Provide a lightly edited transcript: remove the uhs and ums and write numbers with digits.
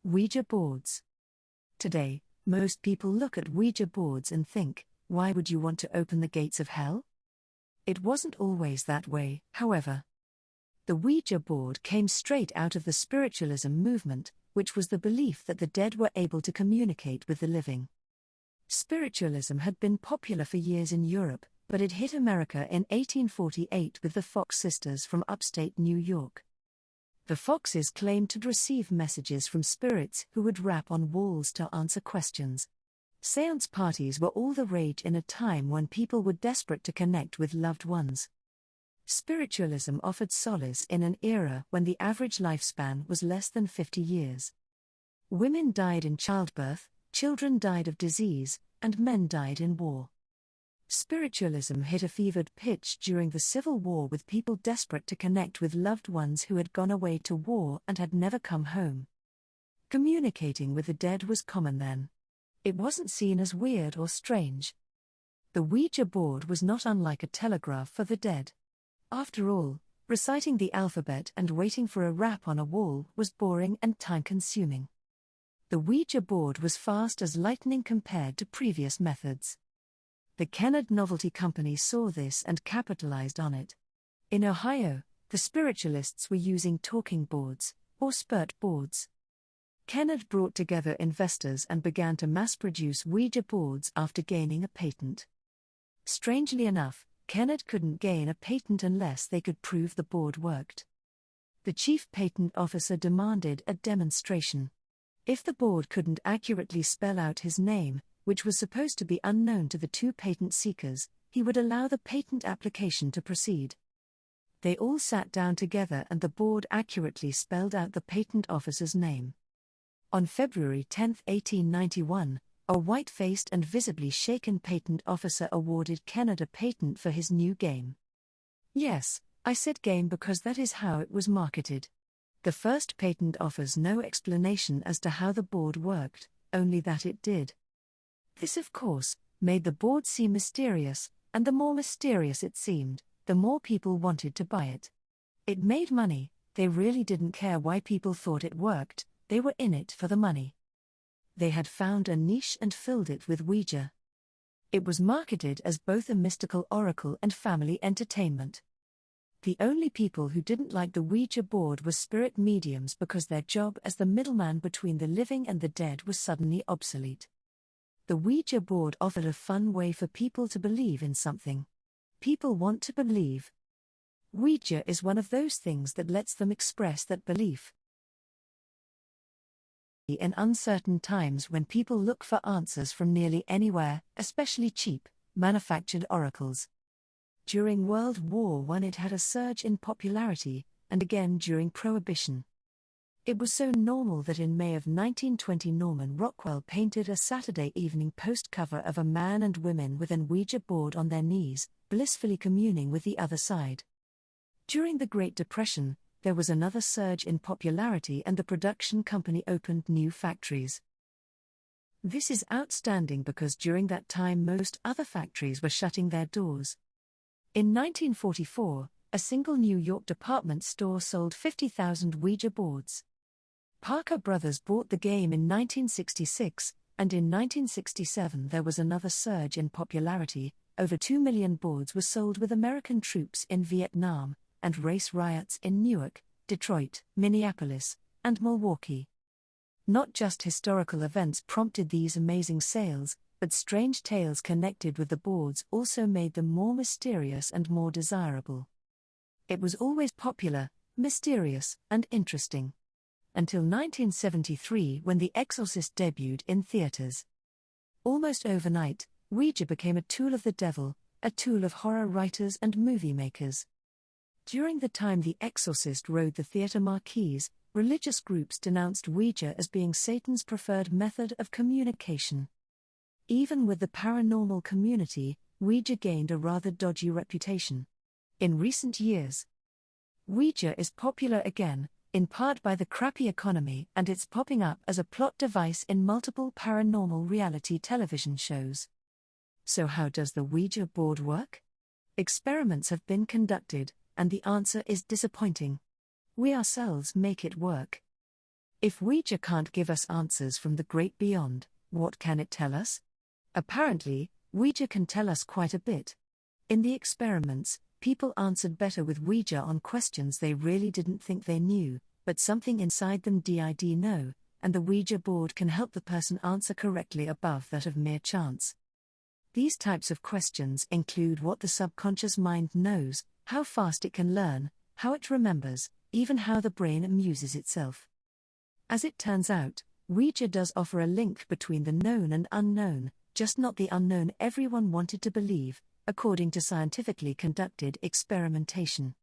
Ouija boards. Today, most people look at Ouija boards and think, why would you want to open the gates of hell? It wasn't always that way, however. The Ouija board came straight out of the Spiritualism movement, which was the belief that the dead were able to communicate with the living. Spiritualism had been popular for years in Europe, but it hit America in 1848 with the Fox sisters from upstate New York. The Foxes claimed to receive messages from spirits who would rap on walls to answer questions. Séance parties were all the rage in a time when people were desperate to connect with loved ones. Spiritualism offered solace in an era when the average lifespan was less than 50 years. Women died in childbirth, children died of disease, and men died in war. Spiritualism hit a fevered pitch during the Civil War with people desperate to connect with loved ones who had gone away to war and had never come home. Communicating with the dead was common then. It wasn't seen as weird or strange. The Ouija board was not unlike a telegraph for the dead. After all, reciting the alphabet and waiting for a rap on a wall was boring and time-consuming. The Ouija board was fast as lightning compared to previous methods. The Kennard Novelty Company saw this and capitalized on it. In Ohio, the spiritualists were using talking boards, or spirit boards. Kennard brought together investors and began to mass-produce Ouija boards after gaining a patent. Strangely enough, Kennard couldn't gain a patent unless they could prove the board worked. The chief patent officer demanded a demonstration. If the board couldn't accurately spell out his name, which was supposed to be unknown to the two patent seekers, he would allow the patent application to proceed. They all sat down together and the board accurately spelled out the patent officer's name. On February 10, 1891, a white-faced and visibly shaken patent officer awarded Kennard a patent for his new game. Yes, I said game because that is how it was marketed. The first patent offers no explanation as to how the board worked, only that it did. This, of course, made the board seem mysterious, and the more mysterious it seemed, the more people wanted to buy it. It made money, they really didn't care why people thought it worked, they were in it for the money. They had found a niche and filled it with Ouija. It was marketed as both a mystical oracle and family entertainment. The only people who didn't like the Ouija board were spirit mediums because their job as the middleman between the living and the dead was suddenly obsolete. The Ouija board offered a fun way for people to believe in something. People want to believe. Ouija is one of those things that lets them express that belief. In uncertain times when people look for answers from nearly anywhere, especially cheap, manufactured oracles. During World War I it had a surge in popularity, and again during Prohibition. It was so normal that in May of 1920 Norman Rockwell painted a Saturday Evening Post cover of a man and women with an Ouija board on their knees, blissfully communing with the other side. During the Great Depression, there was another surge in popularity and the production company opened new factories. This is outstanding because during that time most other factories were shutting their doors. In 1944, a single New York department store sold 50,000 Ouija boards. Parker Brothers bought the game in 1966, and in 1967 there was another surge in popularity. Over 2 million boards were sold with American troops in Vietnam, and race riots in Newark, Detroit, Minneapolis, and Milwaukee. Not just historical events prompted these amazing sales, but strange tales connected with the boards also made them more mysterious and more desirable. It was always popular, mysterious, and interesting. Until 1973 when The Exorcist debuted in theaters. Almost overnight, Ouija became a tool of the devil, a tool of horror writers and movie makers. During the time The Exorcist rode the theater marquees, religious groups denounced Ouija as being Satan's preferred method of communication. Even with the paranormal community, Ouija gained a rather dodgy reputation. In recent years, Ouija is popular again, in part by the crappy economy, and it's popping up as a plot device in multiple paranormal reality television shows. So how does the Ouija board work? Experiments have been conducted, and the answer is disappointing. We ourselves make it work. If Ouija can't give us answers from the great beyond, what can it tell us? Apparently, Ouija can tell us quite a bit. In the experiments, people answered better with Ouija on questions they really didn't think they knew, but something inside them did know, and the Ouija board can help the person answer correctly above that of mere chance. These types of questions include what the subconscious mind knows, how fast it can learn, how it remembers, even how the brain amuses itself. As it turns out, Ouija does offer a link between the known and unknown, just not the unknown everyone wanted to believe, according to scientifically conducted experimentation.